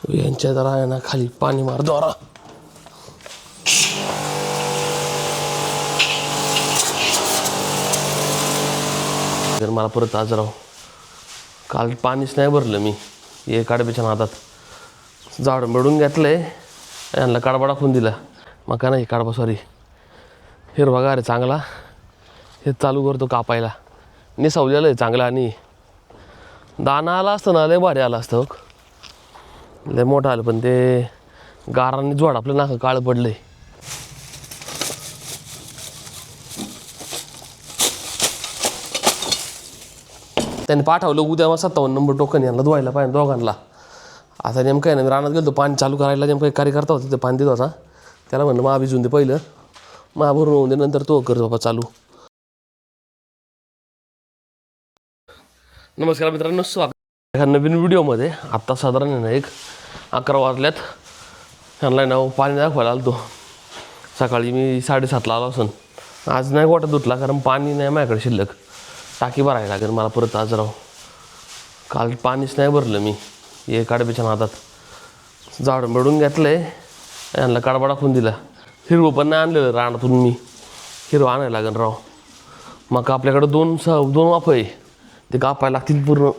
यांच्या जरा आहे ना खाली पाणी मार द्वारा. तर मला परत आज राव काल पाणीच नाही भरलं मी हे काडब्याच्या नादात झाड मिळून घेतलंय यांना काडबा टाकून दिला मग का नाही काडबा सॉरी हिरवागार आहे चांगला हे चालू करतो कापायला निसावलेलं आहे चांगला आणि दाना आला असतं ना लय भारी आला असतं लय मोठं आलं पण ते गारांनी जोड आपलं नाक काळं पडलंय. त्यांनी पाठवलं उद्या 57 नंबर टोकन यांना धुवायला पाहिजे दोघांना. आता नेमकं आहे ना मी रानात गेलो पाणी चालू करायला नेमकं कार्यकर्ता होता ते पाणी देत होता त्याला म्हणलं मग भिजून दे पहिलं मग भरून होऊन दे नंतर तो कर बाबा चालू. नमस्कार मित्रांनो स्वागत एका नवीन व्हिडिओमध्ये. आत्ता साधारण आहे ना 11 वाजल्यात ह्यांना ना पाणी दाखवायला आलो तो सकाळी मी 7:30ला आलो असून आज नाही गोटा धुतला कारण पाणी नाही माझ्याकडे शिल्लक टाकी भरायला लागेल मला परत आज राव काल पाणीच नाही भरलं मी हे काडब्याच्या नादात झाड मिळून घेतलंय यांना काडबा टाकून दिला. हिरवं पण नाही आणलेलं रानातून मी हिरवं आणायला लागेल राव. मग आपल्याकडं दोन वाफ आहे ते कापायला लागतील पूर्ण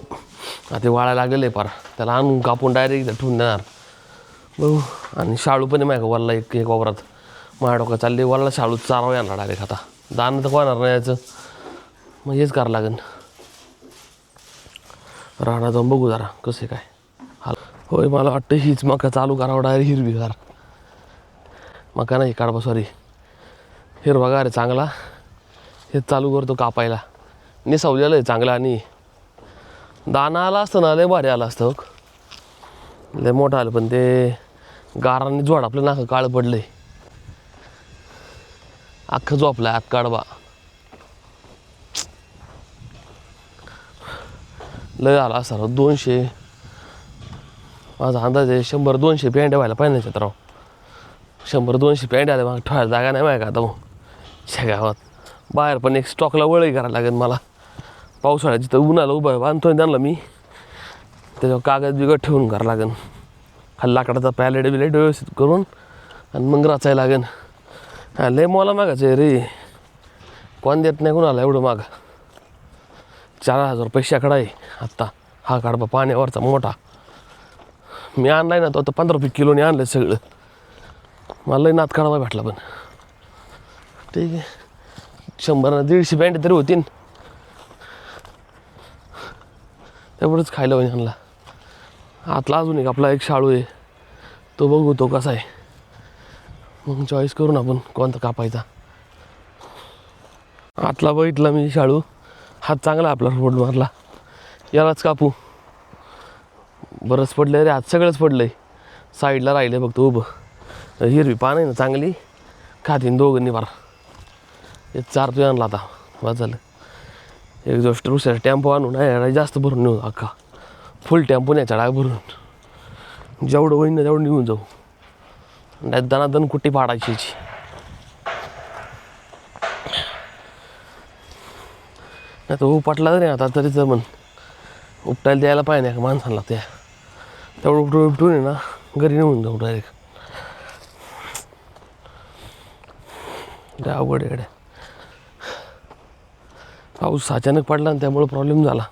ते वाळायला लागलेलं आहे पार त्याला आणून कापून डायरेक्ट ठेवून देणार बघू. आणि शाळू पण आहे माझ्या वल्ला एक वावरात माझ्या डोक्यात चालले वल्ला शाळू चारावं येणार डायरेक्ट आता दाणं तर कोणार नाही याचं मग हेच करावं लागेल. राहणार जाऊन बघू जरा कसे काय हाल होय. मला वाटतं हीच मका चालू करावं डायरेक्ट हिरवीगार मका नाही काढबा सॉरी हिरवागार आहे चांगला हेच चालू करतो कापायला निसावलेलं आहे चांगला आणि दाना आला असतं ना लय भारी आला असतं लय मोठं आलं पण ते गारांनी जोड आपलं नाक काळं पडलंय अख्खं झोपलाय आत काढबा लय आला असता 200 माझा अंदाज आहे 100-200 पेंड्या व्हायला पाहिजे त्याच्यात राव 100-200 पेंड्या आल्या मग ठेवायला जागा नाही माहिती का आता मग गावात बाहेर पण एक स्टॉकला वळही करायला लागेल मला पावसाळ्यात जिथं उन्हाला उभं आहे बांधतोय त्यांना मी त्याच्यावर कागद बिगद ठेवून करावं लागेल खाली लाकडाचा पॅलेट बिलेट व्यवस्थित करून आणि मग रचायला लागेल. हा लय मोला मागायचं आहे रे कोण देत नाही कुणाला एवढं माग 4,000 रुपये शेकडा आहे आत्ता हा काढबा पाण्यावरचा मोठा मी आणलाय ना तो आता 15 रुपये किलोने आणलं सगळं मला लय नात काढावा भेटला पण ठीक आहे 100-150 बँड तरी होतीन तेवढंच खायला होईल आणला. आतला अजून एक आपला एक शाळू आहे तो बघू तो कसा आहे मग चॉईस करून आपण कोणता कापायचा. आतला बघितला मी शाळू हात चांगला आपला रोड मारला यालाच कापू बरंच पडलं रे हात सगळंच पडलं आहे साईडला राहिले बघतो उभं हिरवी पान आहे ना चांगली खातीन दोघांनी बार हे 4 तो आणला आता बस झालं. एक गोष्ट दुसऱ्या टेम्पो आणून आहे जास्त भरून नेऊ अख्खा फुल टेम्पो न्यायचा डाग भरून जेवढं होईन ना तेवढं निघून जाऊ नाही दनादन कुट्टी पाडायची नाही तर उपटला तरी आता तरी तर म्हण उपटायला द्यायला पाहिजे का माणसाला त्या तेवढं उपटून आहे ना घरी निघून जाऊ डायरेक्ट अवघड आहे. पाऊस अचानक पडला आणि त्यामुळे प्रॉब्लेम झाला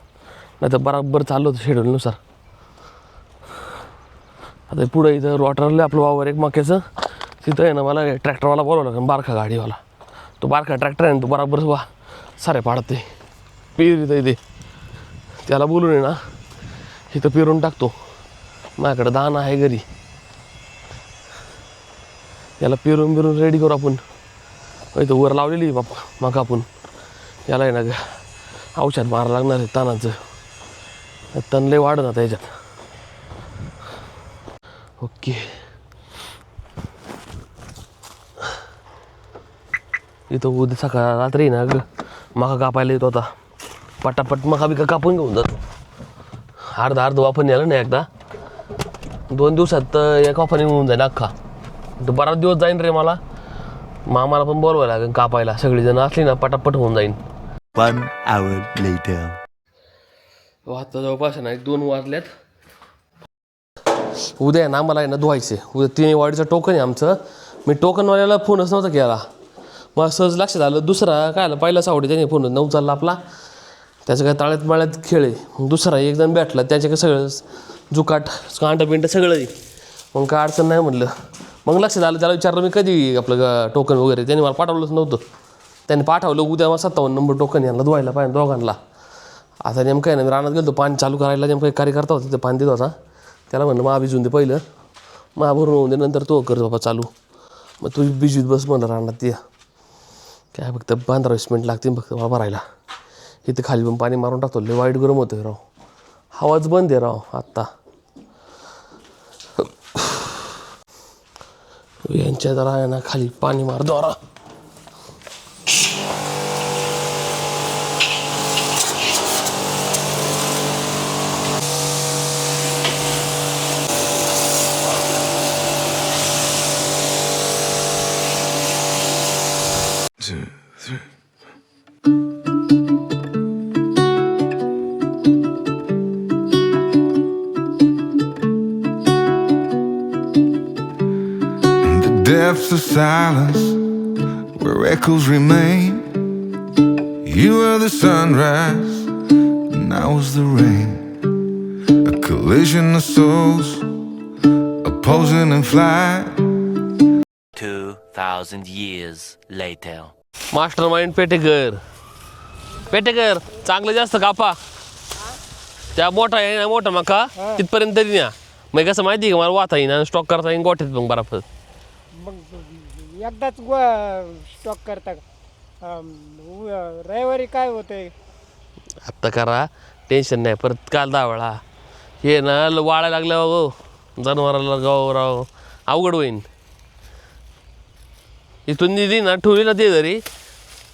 नाही तर बराबर चाललं होतं शेड्यूलनुसार. आता पुढं इथं रॉटरले आपलं वावर एक मक्याचं तिथं आहे ना मला ट्रॅक्टरवाला बोलावं लागेल बारखा गाडीवाला तो बारखा ट्रॅक्टर आहे ना तो बराबर सारे पाडते पेर इथं इथे त्याला बोलून आहे ना इथं पेरून टाकतो माझ्याकडं दाना आहे घरी याला पेरून रेडी करू आपण इथं वर लावलेली बापा मग आपण याला आहे ना औषध मारायला लागणार आहे तानाचं तण लय वाढ ना त्याच्यात. ओके इथं उद्या सकाळ रात्री ना ग मका कापायला येतो आता पटापट मका बिका कापून घेऊन जातो अर्धा वाफन यायला नाही एकदा 2 दिवसात एक वाफाने होऊन जाईल अख्खा तर बराच दिवस जाईन रे मला मामाला पण बोलवायला लागेल कापायला सगळीजण असली ना पटापट होऊन जाईन. 1 hour later. आता जवळपास ना 2 वाजल्यात उद्या आहे ना मला आहे ना धुवायचे उद्या 3 वाडीचं टोकन आहे आमचं. मी टोकनवाल्याला फोनच नव्हता केला. मला सहज लक्षात आलं दुसरा काय आलं पहिला सावडी त्याने फोन न उचलला आपला. त्याचं काय ताळ्यात माळ्यात खेळ आहे. मग दुसरा एक जण भेटला त्याचे काय सगळं जुकाट कांटा पिंट सगळं आहे. मग काय अडचण नाही म्हटलं. मग लक्षात आलं त्याला विचारलं मी कधी आपलं टोकन वगैरे त्याने मला पाठवलंच नव्हतं. त्यांनी पाठवलं उद्या मला 57 नंबर टोकन यांना धुवायला पाहिजे दोघांना. आता नेमकं आहे ना मी रानात गेलो पाणी चालू करायला नेमकं एक कार्यकर्ता होता तिथे पाणी देत होता. त्याला म्हणलं मग भिजून दे पहिलं मग भरून होऊन दे नंतर तो कर बाबा चालू. मग तू भिजवीत बस म्हणलं रानात ते काय फक्त 15-20 मिनिट लागतील फक्त मला भरायला. इथे खाली पण पाणी मारून टाकतो लय वाईट गरम होतं राव. हवाच बंद आहे राव आत्ता. यांच्या जरा आहे ना खाली पाणी मार द्वारा. Depths of silence where echoes remain. You were the sunrise and I was the rain. A collision of souls opposing in flight. 2000 years later. Master mind Petekar चांगलं जास्त कापा. त्या मोठा आहे ना मोठा मका तिथपर्यंत तरी न्या. मग कसं माहिती आहे का मला वाता येईन आणि स्टॉक करता येईन गोठ्यात मग बराबर. मग एकदाच स्टॉक करता का रविवारी काय होतंय. आत्ता करा टेन्शन नाही परत काल 10 वेळा हे ना वाळायला लागल्या हो जनावराला गावराव अवघड होईन. इथून निधी ना ठेवली ना ते जरी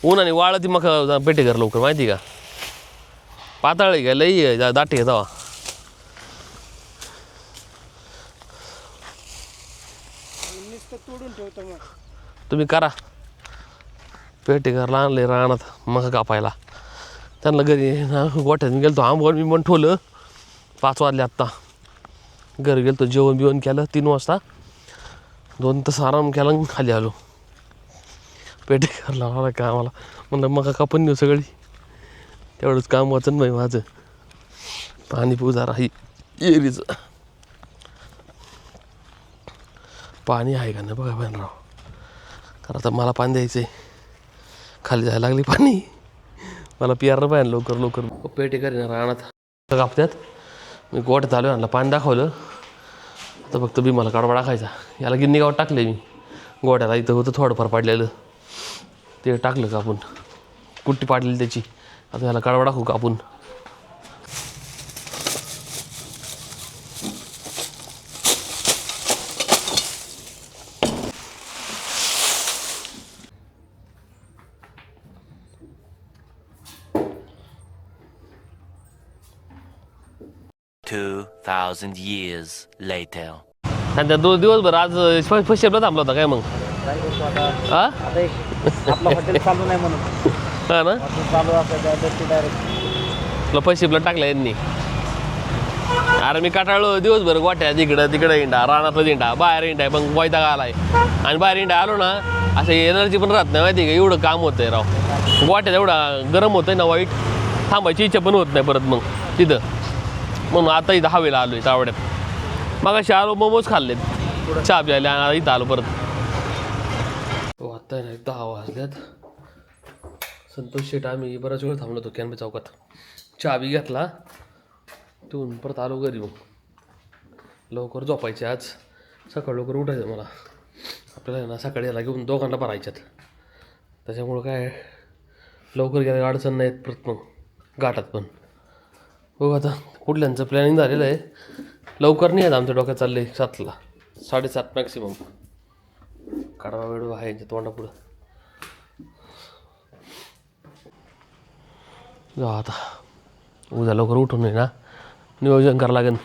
उन्हाने वाळत ती मका पेटेकर लवकर माहिती का. पाताळ आहे का लई दाटे आहे तेव्हा. नुसतं तोडून ठेवतो मग. तुम्ही करा पेटेकरला आणले रानात मका कापायला. त्यांना घरी ना गोठ्यात गेलो तो आंबवर मी पण ठेवलं 5 वाजले आत्ता. घरी गेलो जेवण बिवण केलं 3 वाजता 2 तास आराम केला खाली आलो. पेटेकरला मला का आम्हाला म्हणलं मका कापून नेऊ सगळी तेवढंच काम वाचन बाई माझं. पाणी पिऊ जरा ही एरीचं पाणी आहे का नाही बघा पाहिजे राव. कारण आता मला पाणी द्यायचं आहे खाली जायला लागली पाणी मला पियारलं पाहिजे लवकर लवकर. पेटेकर ना रानात कापत्यात मी गोठ्यात आलो आणला पाणी दाखवलं. तर फक्त मला कडबा टाकायचा याला गिन्नी गावात टाकले मी गोठ्याला. इथं होतं थोडंफार पाडलेलं ते टाकलं कापून कुट्टी पाडलेली त्याची. आता याला कडबा टाकू कापून. $2,000 years later. आणि त्या 2 दिवसभर आज फशेपला थांबला होता काय मग. हा आपलं हॉटेल चालू नाही म्हणून हा ना चालू असायचं डायरेक्ट तुला फशेपला टाकला यांनी. अरे मी काटाळलो दिवसभर गोठ्यात इकडं तिकडं हिंडा रानातलं हिंडा बाहेर हिंडा मग वैताग आलाय. आणि बाहेर हिंडा आलो ना असं एनर्जी पण राहत नाही माहिती का. एवढं काम होतंय राव गोठ्यात एवढा गरम होतंय ना वाईट थांबायची इच्छा पण होत नाही परत मग तिथं. म्हणून आता इथं हवेला आलो आहे तावड्यात. मग अशी आलो मोमोज खाल्लेत चहा प्यायला इथं आलो परत. हो आत्ता आहे ना 10 वाजल्यात. संतोष शेट आम्ही बराच वेळ थांबलो होतो कॅनबे चौकात. चहा बी घेतला तिथून परत आलो घरी. मग लवकर झोपायचे आज सकाळ लवकर उठायचं मला. आपल्याला ना सकाळी याला घेऊन दोघांना भरायच्यात त्याच्यामुळं काय लवकर गेल्या अडचण नाहीत परत मग घाटात पण. हो आता पुढल्यांचं प्लॅनिंग झालेलं आहे लवकर नाही आहेत आमच्या डोक्यात चाललं आहे 7ला 7:30 मॅक्सिमम. कडवा वेळ आहे यांच्या तोंडापुढं. जा आता उद्या लवकर उठून आहे ना नियोजन करावं लागेल.